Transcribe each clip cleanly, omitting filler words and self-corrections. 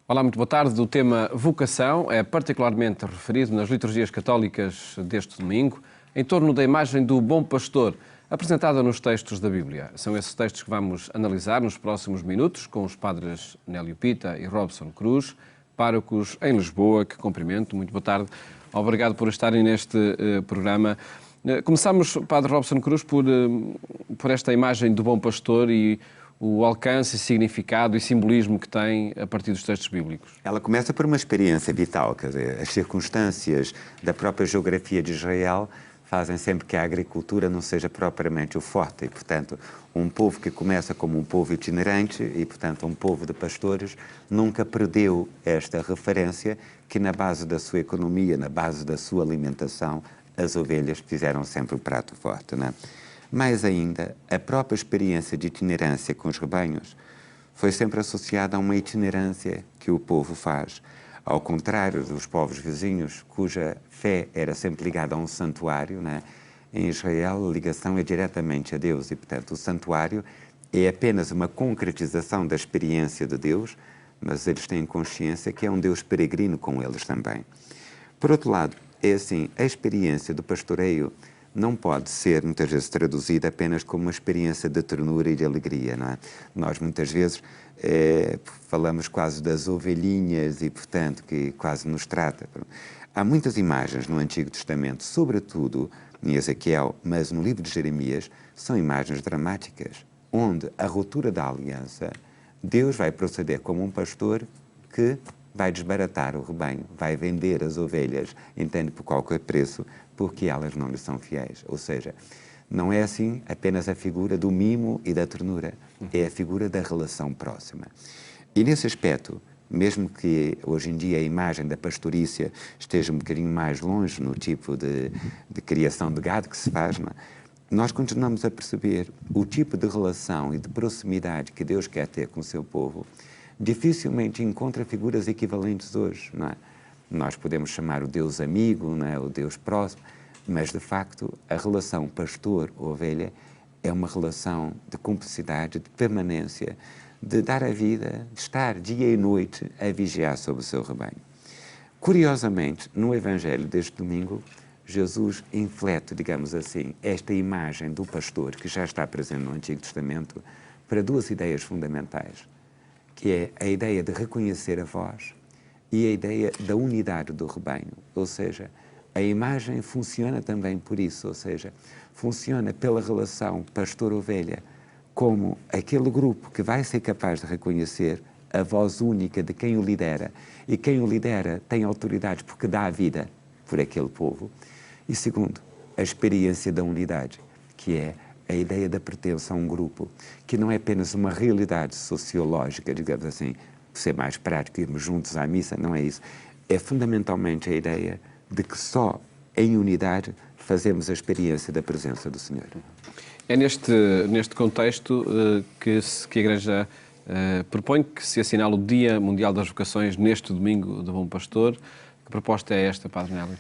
Olá, muito boa tarde. O tema vocação é particularmente referido nas liturgias católicas deste domingo, em torno da imagem do bom pastor, apresentada nos textos da Bíblia. São esses textos que vamos analisar nos próximos minutos com os padres Nélio Pita e Robson Cruz, párocos em Lisboa, que cumprimento. Muito boa tarde. Obrigado por estarem neste programa. Começamos, Padre Robson Cruz, por esta imagem do bom pastor e o alcance, significado e simbolismo que tem a partir dos textos bíblicos. Ela começa por uma experiência vital, quer dizer, as circunstâncias da própria geografia de Israel fazem sempre que a agricultura não seja propriamente o forte e, portanto, um povo que começa como um povo itinerante e, portanto, um povo de pastores, nunca perdeu esta referência que na base da sua economia, na base da sua alimentação, as ovelhas fizeram sempre o prato forte, não é? Mais ainda, a própria experiência de itinerância com os rebanhos foi sempre associada a uma itinerância que o povo faz, ao contrário dos povos vizinhos, cuja fé era sempre ligada a um santuário, né? Em Israel a ligação é diretamente a Deus e, portanto, o santuário é apenas uma concretização da experiência de Deus, mas eles têm consciência que é um Deus peregrino com eles também. Por outro lado, é assim, a experiência do pastoreio não pode ser, muitas vezes, traduzida apenas como uma experiência de ternura e de alegria, não é? Nós, muitas vezes, falamos quase das ovelhinhas e, portanto, que quase nos trata. Há muitas imagens no Antigo Testamento, sobretudo em Ezequiel, mas no livro de Jeremias, são imagens dramáticas, onde a ruptura da aliança, Deus vai proceder como um pastor que vai desbaratar o rebanho, vai vender as ovelhas, entende, por qualquer preço, porque elas não lhe são fiéis. Ou seja, não é assim apenas a figura do mimo e da ternura, é a figura da relação próxima. E nesse aspecto, mesmo que hoje em dia a imagem da pastorícia esteja um bocadinho mais longe no tipo de criação de gado que se faz, não é? Nós continuamos a perceber o tipo de relação e de proximidade que Deus quer ter com o seu povo. Dificilmente encontra figuras equivalentes hoje, não é? Nós podemos chamar o Deus amigo, não é? O Deus próximo, mas de facto a relação pastor-ovelha é uma relação de cumplicidade, de permanência, de dar a vida, de estar dia e noite a vigiar sobre o seu rebanho. Curiosamente, no Evangelho deste domingo, Jesus inflete, digamos assim, esta imagem do pastor que já está presente no Antigo Testamento para duas ideias fundamentais, que é a ideia de reconhecer a voz e a ideia da unidade do rebanho. Ou seja, a imagem funciona também por isso, ou seja, funciona pela relação pastor-ovelha como aquele grupo que vai ser capaz de reconhecer a voz única de quem o lidera, e quem o lidera tem autoridade porque dá a vida por aquele povo. E segundo, a experiência da unidade, que é a ideia da pertença a um grupo, que não é apenas uma realidade sociológica, digamos assim, ser mais prático, irmos juntos à missa, não é isso. É fundamentalmente a ideia de que só em unidade fazemos a experiência da presença do Senhor. É neste contexto que a Igreja propõe que se assinale o Dia Mundial das Vocações neste domingo do Bom Pastor. Que proposta é esta, Padre Nélio?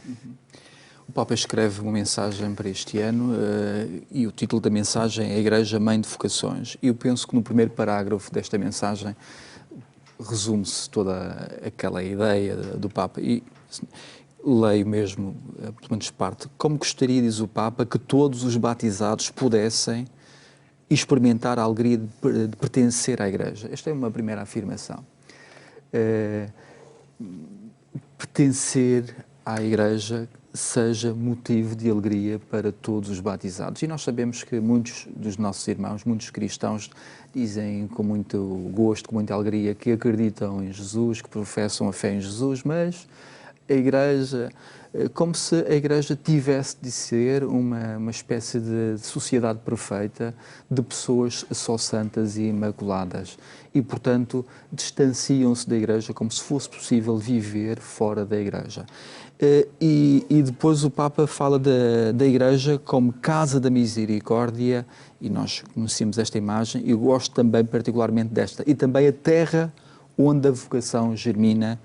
O Papa escreve uma mensagem para este ano e o título da mensagem é a Igreja Mãe de Vocações. E eu penso que no primeiro parágrafo desta mensagem resume-se toda aquela ideia do Papa. E leio mesmo, pelo menos parte, como gostaria, diz o Papa, que todos os batizados pudessem experimentar a alegria de pertencer à Igreja. Esta é uma primeira afirmação. Pertencer à Igreja seja motivo de alegria para todos os batizados. E nós sabemos que muitos dos nossos irmãos, muitos cristãos, dizem com muito gosto, com muita alegria, que acreditam em Jesus, que professam a fé em Jesus, mas a Igreja, como se a Igreja tivesse de ser uma espécie de sociedade perfeita, de pessoas só santas e imaculadas. E, portanto, distanciam-se da Igreja como se fosse possível viver fora da Igreja. E depois o Papa fala da Igreja como casa da misericórdia, e nós conhecemos esta imagem, e eu gosto também particularmente desta, e também a terra onde a vocação germina,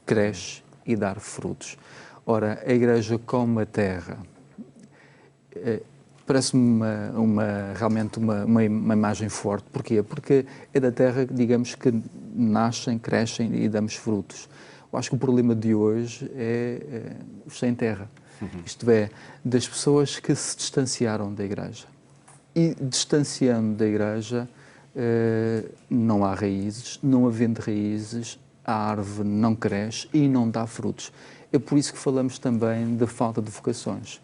cresce e dá frutos. Ora, a Igreja como a terra, parece-me realmente uma imagem forte. Porquê? Porque é da terra, digamos, que nascem, crescem e damos frutos. Eu acho que o problema de hoje é os sem terra. Isto é, das pessoas que se distanciaram da Igreja. E distanciando da Igreja, não há raízes, não havendo raízes, a árvore não cresce e não dá frutos. É por isso que falamos também da falta de vocações.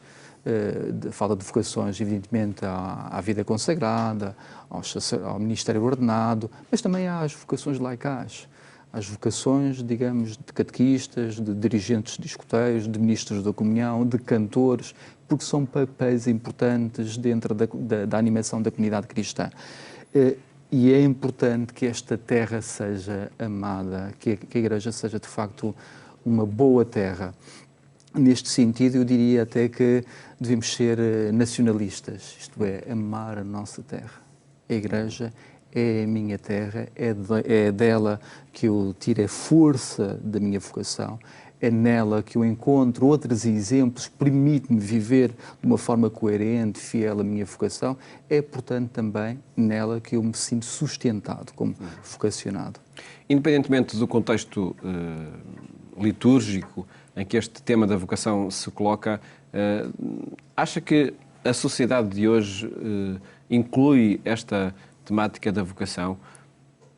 De falta de vocações, evidentemente, à vida consagrada, ao ministério ordenado, mas também há as vocações laicais. As vocações, digamos, de catequistas, de dirigentes de escoteiros, de ministros da comunhão, de cantores, porque são papéis importantes dentro da animação da comunidade cristã. E é importante que esta terra seja amada, que a Igreja seja, de facto, uma boa terra. Neste sentido, eu diria até que devemos ser nacionalistas, isto é, amar a nossa terra. A Igreja é a minha terra, é dela que eu tiro a força da minha vocação, é nela que eu encontro outros exemplos, permite-me viver de uma forma coerente, fiel à minha vocação, é, portanto, também nela que eu me sinto sustentado como vocacionado. Independentemente do contexto litúrgico em que este tema da vocação se coloca, acha que a sociedade de hoje inclui esta temática da vocação?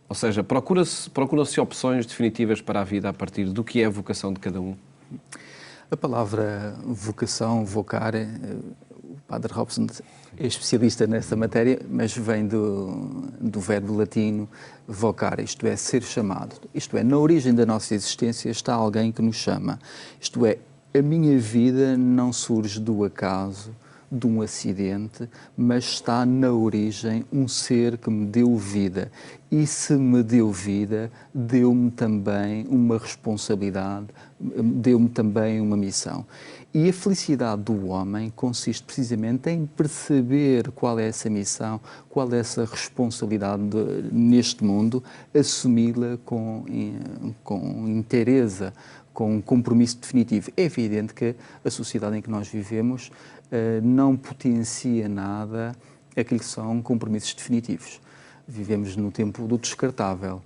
Ou seja, procura-se opções definitivas para a vida a partir do que é a vocação de cada um? A palavra vocação, vocar, o Padre Robson é especialista nessa matéria, mas vem do verbo latino vocar, isto é, ser chamado. Isto é, na origem da nossa existência está alguém que nos chama. Isto é, a minha vida não surge do acaso, de um acidente, mas está na origem um ser que me deu vida. E se me deu vida, deu-me também uma responsabilidade, deu-me também uma missão. E a felicidade do homem consiste precisamente em perceber qual é essa missão, qual é essa responsabilidade neste mundo, assumi-la com inteireza, com um compromisso definitivo. É evidente que a sociedade em que nós vivemos não potencia nada aquilo que são compromissos definitivos. Vivemos no tempo do descartável,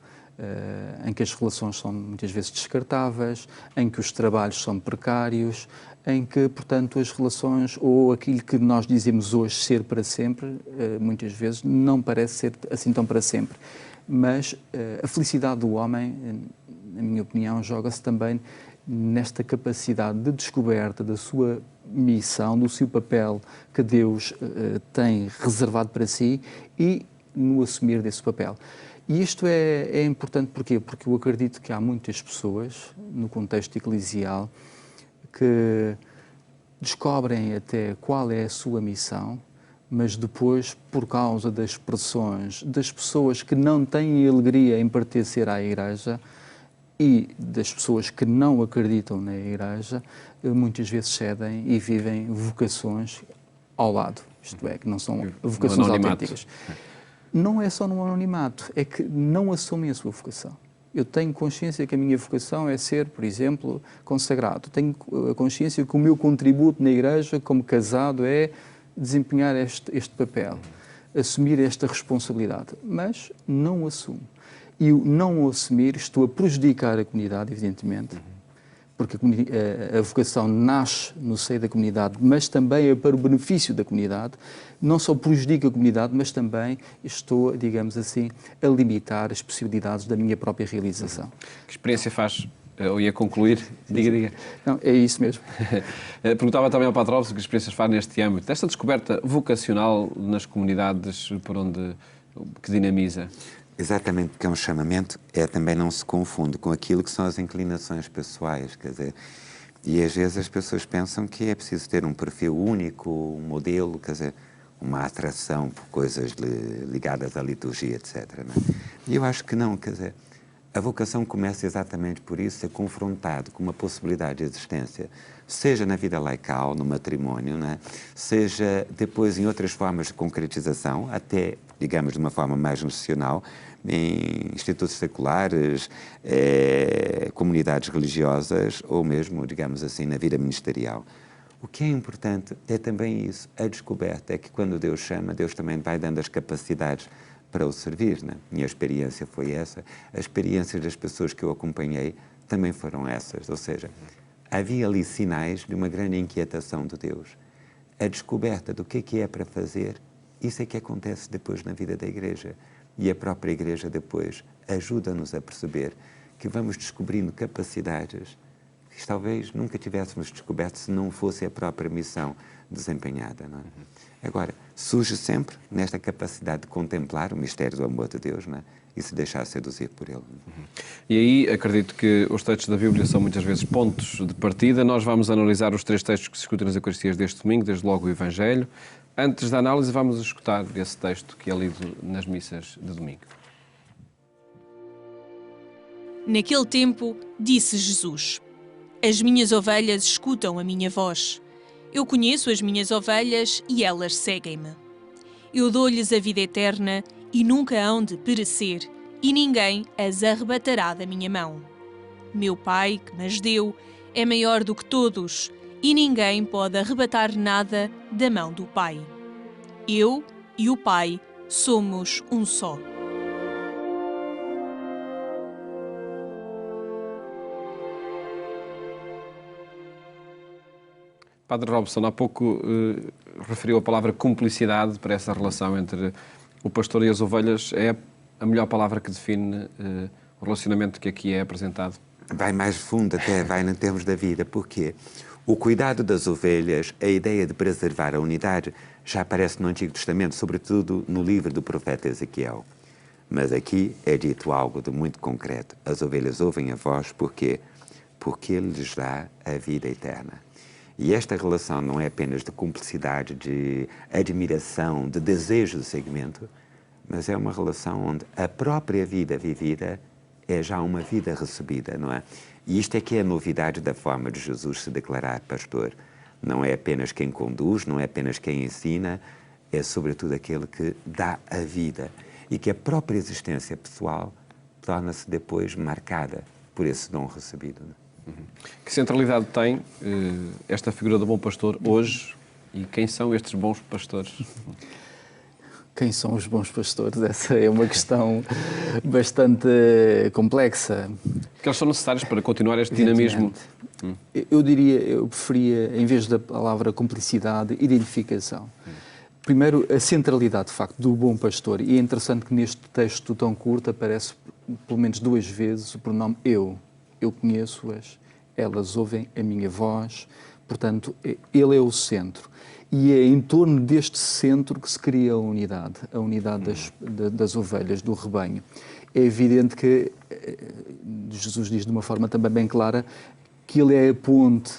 em que as relações são muitas vezes descartáveis, em que os trabalhos são precários, em que, portanto, as relações ou aquilo que nós dizemos hoje ser para sempre, muitas vezes não parece ser assim tão para sempre. Mas a felicidade do homem, na minha opinião, joga-se também nesta capacidade de descoberta da sua missão, do seu papel que Deus tem reservado para si e no assumir desse papel. E isto é importante porquê? Porque eu acredito que há muitas pessoas, no contexto eclesial, que descobrem até qual é a sua missão, mas depois, por causa das pressões das pessoas que não têm alegria em pertencer à Igreja e das pessoas que não acreditam na Igreja, muitas vezes cedem e vivem vocações ao lado, isto é, que não são vocações autênticas. Não é só no anonimato, é que não assumem a sua vocação. Eu tenho consciência que a minha vocação é ser, por exemplo, consagrado. Tenho a consciência que o meu contributo na Igreja, como casado, é desempenhar este papel, assumir esta responsabilidade. Mas não o assumo. E o não o assumir, estou a prejudicar a comunidade, evidentemente, porque a vocação nasce no seio da comunidade, mas também é para o benefício da comunidade. Não só prejudica a comunidade, mas também estou, digamos assim, a limitar as possibilidades da minha própria realização. Que experiência faz? Eu ia concluir. Diga. Não, é isso mesmo. Perguntava também ao Padre Robson que experiências faz neste âmbito, desta descoberta vocacional nas comunidades por onde que dinamiza. Exatamente, porque é um chamamento, também não se confunde com aquilo que são as inclinações pessoais, quer dizer, e às vezes as pessoas pensam que é preciso ter um perfil único, um modelo, quer dizer, uma atração por coisas ligadas à liturgia, etc. Não é? E eu acho que não, quer dizer, a vocação começa exatamente por isso, ser confrontado com uma possibilidade de existência, seja na vida laical, no matrimônio, não é? Seja depois em outras formas de concretização, até, digamos, de uma forma mais nacional, em institutos seculares, comunidades religiosas ou mesmo, digamos assim, na vida ministerial. O que é importante é também isso, a descoberta, é que quando Deus chama, Deus também vai dando as capacidades para o servir. Né? Minha experiência foi essa, a experiência das pessoas que eu acompanhei também foram essas, ou seja, havia ali sinais de uma grande inquietação de Deus. A descoberta do que é para fazer, isso é que acontece depois na vida da Igreja. E a própria Igreja depois ajuda-nos a perceber que vamos descobrindo capacidades que talvez nunca tivéssemos descoberto se não fosse a própria missão desempenhada. Não é? Agora, surge sempre nesta capacidade de contemplar o mistério do amor de Deus, não é? E se deixar seduzir por ele. E aí acredito que os textos da Bíblia são muitas vezes pontos de partida. Nós vamos analisar os 3 textos que se escutam nas Eucaristias deste domingo, desde logo o Evangelho. Antes da análise, vamos escutar esse texto que é lido nas missas de domingo. Naquele tempo, disse Jesus: As minhas ovelhas escutam a minha voz. Eu conheço as minhas ovelhas e elas seguem-me. Eu dou-lhes a vida eterna e nunca hão de perecer, e ninguém as arrebatará da minha mão. Meu Pai, que nas deu, é maior do que todos, e ninguém pode arrebatar nada da mão do Pai. Eu e o Pai somos um só. Padre Robson, há pouco referiu a palavra cumplicidade para essa relação entre o pastor e as ovelhas. É a melhor palavra que define o relacionamento que aqui é apresentado? Vai mais fundo até, vai em termos da vida. Porquê? O cuidado das ovelhas, a ideia de preservar a unidade, já aparece no Antigo Testamento, sobretudo no livro do profeta Ezequiel. Mas aqui é dito algo de muito concreto. As ovelhas ouvem a voz porque Ele lhes dá a vida eterna. E esta relação não é apenas de cumplicidade, de admiração, de desejo de seguimento, mas é uma relação onde a própria vida vivida é já uma vida recebida, não é? E isto é que é a novidade da forma de Jesus se declarar pastor. Não é apenas quem conduz, não é apenas quem ensina, é sobretudo aquele que dá a vida e que a própria existência pessoal torna-se depois marcada por esse dom recebido. Não é? Que centralidade tem esta figura do bom pastor hoje e quem são estes bons pastores? Quem são os bons pastores? Essa é uma questão bastante complexa. Que eles são necessários para continuar este dinamismo. Eu preferia, em vez da palavra cumplicidade, identificação. Primeiro, a centralidade, de facto, do bom pastor. E é interessante que neste texto tão curto aparece pelo menos 2 vezes o pronome eu. Eu conheço-as, elas ouvem a minha voz, portanto, ele é o centro. E é em torno deste centro que se cria a unidade das ovelhas, do rebanho. É evidente que Jesus diz de uma forma também bem clara que ele é a ponte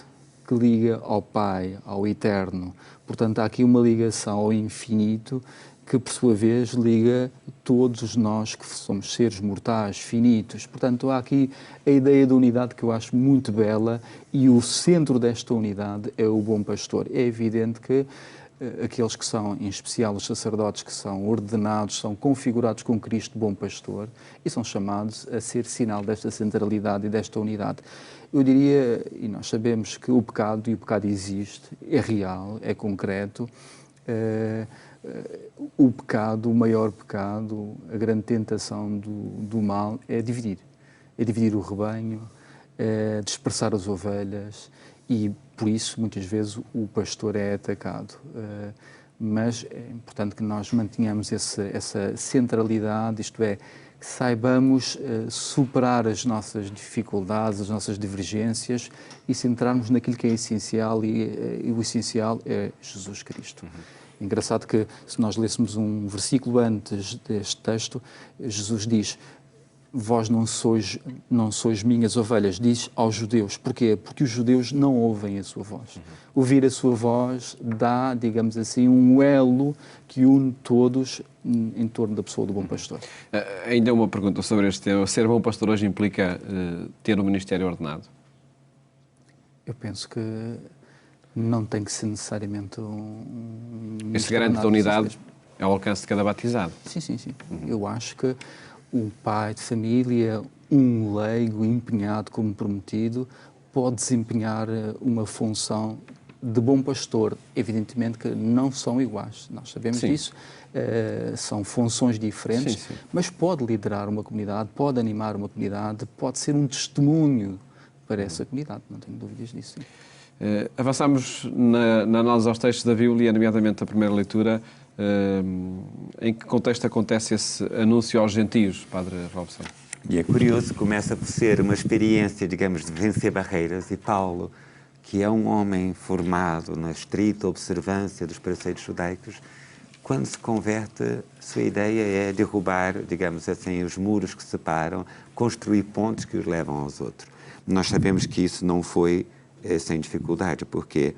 que liga ao Pai, ao Eterno. Portanto, há aqui uma ligação ao infinito que, por sua vez, liga todos nós que somos seres mortais, finitos. Portanto, há aqui a ideia de unidade que eu acho muito bela e o centro desta unidade é o bom pastor. É evidente que aqueles que são, em especial os sacerdotes que são ordenados, são configurados com Cristo bom pastor e são chamados a ser sinal desta centralidade e desta unidade. Eu diria, e nós sabemos que o pecado, e o pecado existe, é real, é concreto, o pecado, o maior pecado, a grande tentação do mal é dividir o rebanho, é dispersar as ovelhas e, por isso, muitas vezes o pastor é atacado. Mas é importante que nós mantenhamos essa centralidade, isto é, que saibamos superar as nossas dificuldades, as nossas divergências e centrarmos naquilo que é essencial e o essencial é Jesus Cristo. Engraçado que, se nós lêssemos um versículo antes deste texto, Jesus diz: vós não sois minhas ovelhas, diz aos judeus. Porquê? Porque os judeus não ouvem a sua voz. Ouvir a sua voz dá, digamos assim, um elo que une todos em torno da pessoa do bom pastor. Ainda uma pergunta sobre este tema. Ser bom pastor hoje implica ter um ministério ordenado? Eu penso que não tem que ser necessariamente Esse garante da unidade é ao alcance de cada batizado? Sim. Eu acho que um pai de família, um leigo empenhado como prometido, pode desempenhar uma função de bom pastor, evidentemente que não são iguais, nós sabemos disso, são funções diferentes, mas pode liderar uma comunidade, pode animar uma comunidade, pode ser um testemunho para essa comunidade, não tenho dúvidas disso. Avançamos na análise aos textos da Bíblia, nomeadamente a primeira leitura. Em que contexto acontece esse anúncio aos gentios, Padre Robson? E é curioso, começa por ser uma experiência, digamos, de vencer barreiras, e Paulo, que é um homem formado na estrita observância dos preceitos judaicos, quando se converte, sua ideia é derrubar, digamos assim, os muros que separam, construir pontes que os levam aos outros. Nós sabemos que isso não foi sem dificuldade, porque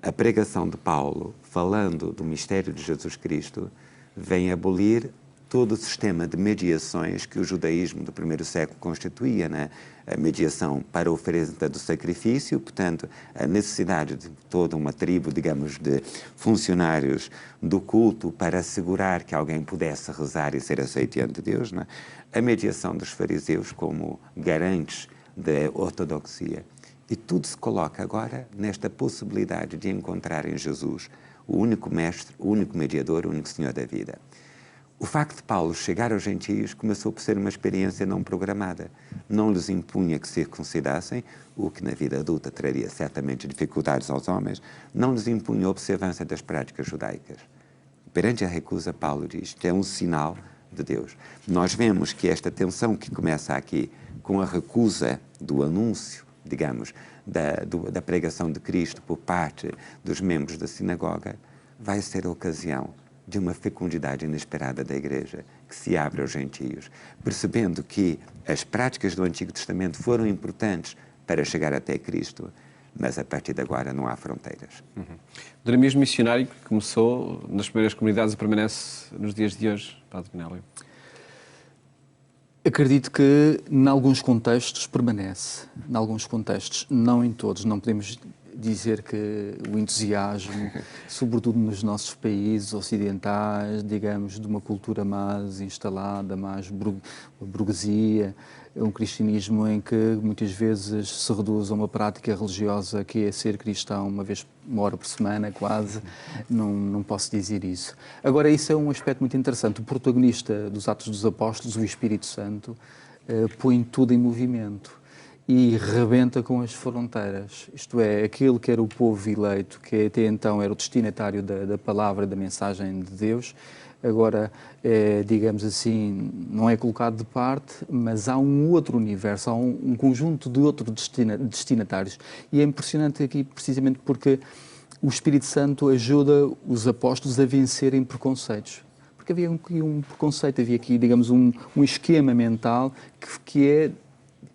a pregação de Paulo, falando do mistério de Jesus Cristo, vem abolir todo o sistema de mediações que o judaísmo do primeiro século constituía, né? A mediação para a oferenda do sacrifício, portanto, a necessidade de toda uma tribo, digamos, de funcionários do culto para assegurar que alguém pudesse rezar e ser aceito diante de Deus, né? A mediação dos fariseus como garantes da ortodoxia. E tudo se coloca agora nesta possibilidade de encontrar em Jesus o único mestre, o único mediador, o único Senhor da vida. O facto de Paulo chegar aos gentios começou por ser uma experiência não programada. Não lhes impunha que circuncidassem, o que na vida adulta traria certamente dificuldades aos homens, não lhes impunha a observância das práticas judaicas. Perante a recusa, Paulo diz que é um sinal de Deus. Nós vemos que esta tensão que começa aqui com a recusa do anúncio, digamos, da pregação de Cristo por parte dos membros da sinagoga, vai ser a ocasião de uma fecundidade inesperada da Igreja, que se abre aos gentios, percebendo que as práticas do Antigo Testamento foram importantes para chegar até Cristo, mas a partir de agora não há fronteiras. O dinamismo missionário que começou nas primeiras comunidades e permanece nos dias de hoje, Padre Nélio? Acredito que, em alguns contextos, permanece. Em alguns contextos, não em todos. Não podemos dizer que o entusiasmo, sobretudo nos nossos países ocidentais, digamos, de uma cultura mais instalada, mais burguesia, um cristianismo em que muitas vezes se reduz a uma prática religiosa que é ser cristão uma hora por semana, quase. Não posso dizer isso. Agora, isso é um aspecto muito interessante. O protagonista dos Atos dos Apóstolos, o Espírito Santo, põe tudo em movimento e rebenta com as fronteiras. Isto é, aquele que era o povo eleito, que até então era o destinatário da palavra e da mensagem de Deus, agora, digamos assim, não é colocado de parte, mas há um outro universo, há um conjunto de outros destinatários. E é impressionante aqui, precisamente porque o Espírito Santo ajuda os apóstolos a vencerem preconceitos. Porque havia aqui um preconceito, havia aqui, digamos, um esquema mental que é,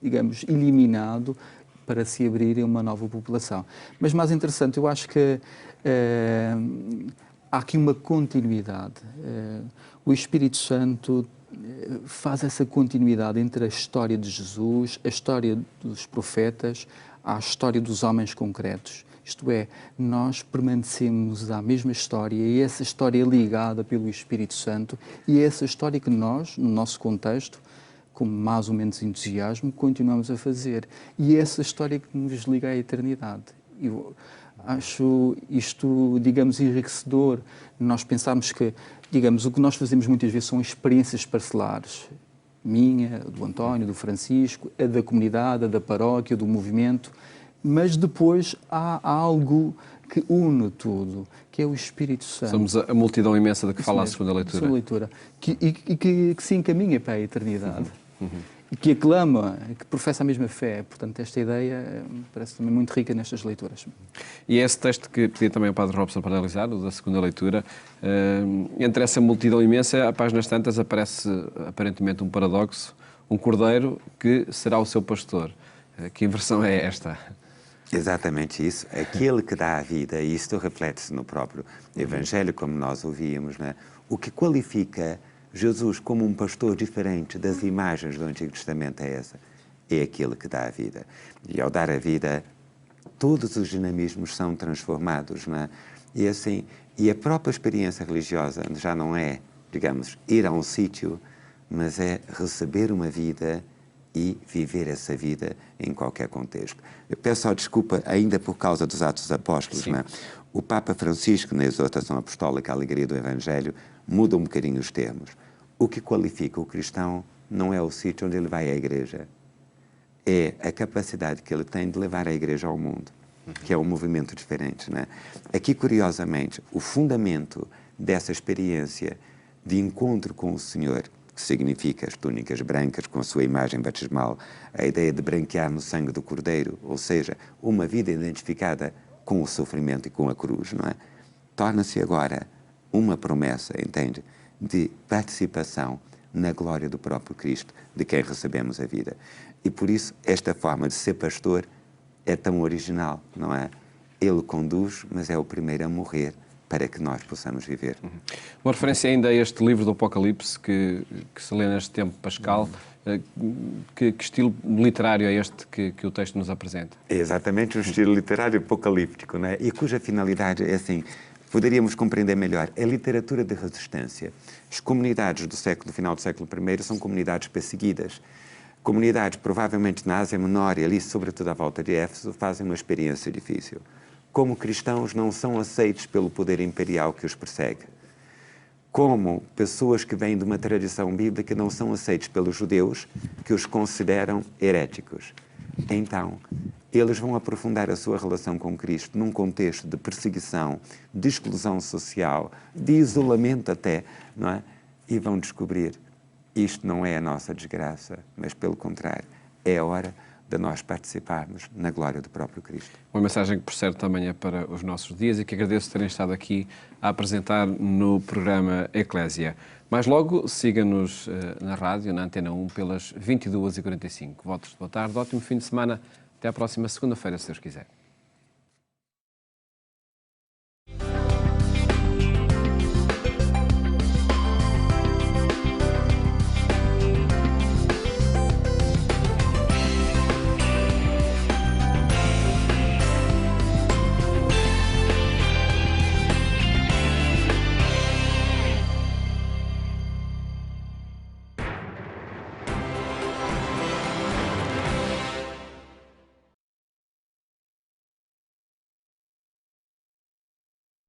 digamos, eliminado para se abrir uma nova população. Mas mais interessante, eu acho que há aqui uma continuidade. O Espírito Santo faz essa continuidade entre a história de Jesus, a história dos profetas, a história dos homens concretos. Isto é, nós permanecemos à mesma história e essa história é ligada pelo Espírito Santo e é essa história que nós, no nosso contexto, com mais ou menos entusiasmo, continuamos a fazer. E é essa história que nos liga à eternidade. Eu acho isto, digamos, enriquecedor. Nós pensamos que, digamos, o que nós fazemos muitas vezes são experiências parcelares. Minha, do António, do Francisco, a da comunidade, a da paróquia, do movimento. Mas depois há algo que une tudo, que é o Espírito Santo. Somos a multidão imensa de que fala a segunda leitura. Que se encaminha para a eternidade. E que aclama, que professa a mesma fé. Portanto, esta ideia parece também muito rica nestas leituras. E é esse texto que pedi também ao Padre Robson para analisar, o da segunda leitura. Entre essa multidão imensa, a páginas tantas, aparece aparentemente um paradoxo, um cordeiro que será o seu pastor. Que inversão é esta? Exatamente isso. Aquele que dá a vida, e isto reflete-se no próprio Evangelho, como nós ouvíamos, né? O que qualifica Jesus como um pastor diferente das imagens do Antigo Testamento é aquele que dá a vida. E ao dar a vida, todos os dinamismos são transformados, não é? E assim, e a própria experiência religiosa já não é, digamos, ir a um sítio, mas é receber uma vida e viver essa vida em qualquer contexto. Eu peço só desculpa ainda por causa dos Atos dos Apóstolos, não é? O Papa Francisco, na exortação apostólica à alegria do Evangelho, muda um bocadinho os termos. O que qualifica o cristão não é o sítio onde ele vai à igreja, é a capacidade que ele tem de levar a igreja ao mundo, que é um movimento diferente, não é? Aqui, curiosamente, o fundamento dessa experiência de encontro com o Senhor, que significa as túnicas brancas com a sua imagem batismal, a ideia de branquear no sangue do Cordeiro, ou seja, uma vida identificada com o sofrimento e com a cruz, não é? Torna-se agora uma promessa, entende? De participação na glória do próprio Cristo, de quem recebemos a vida. E por isso, esta forma de ser pastor é tão original, não é? Ele conduz, mas é o primeiro a morrer para que nós possamos viver. Uma referência ainda a este livro do Apocalipse que se lê neste tempo pascal. Que estilo literário é este que o texto nos apresenta? É exatamente um estilo literário apocalíptico, não é? E cuja finalidade é assim, poderíamos compreender melhor, é literatura de resistência. As comunidades do final do século I são comunidades perseguidas. Comunidades, provavelmente na Ásia Menor e ali, sobretudo à volta de Éfeso, fazem uma experiência difícil. Como cristãos, não são aceitos pelo poder imperial que os persegue. Como pessoas que vêm de uma tradição bíblica não são aceitos pelos judeus, que os consideram heréticos. Então, eles vão aprofundar a sua relação com Cristo num contexto de perseguição, de exclusão social, de isolamento até, não é? E vão descobrir, isto não é a nossa desgraça, mas pelo contrário, é a hora de nós participarmos na glória do próprio Cristo. Uma mensagem que, por certo, também é para os nossos dias e que agradeço terem estado aqui a apresentar no programa Eclésia. Mais logo, siga-nos na rádio, na Antena 1, pelas 22h45. Votos de boa tarde, ótimo fim de semana. Até à próxima segunda-feira, se Deus quiser.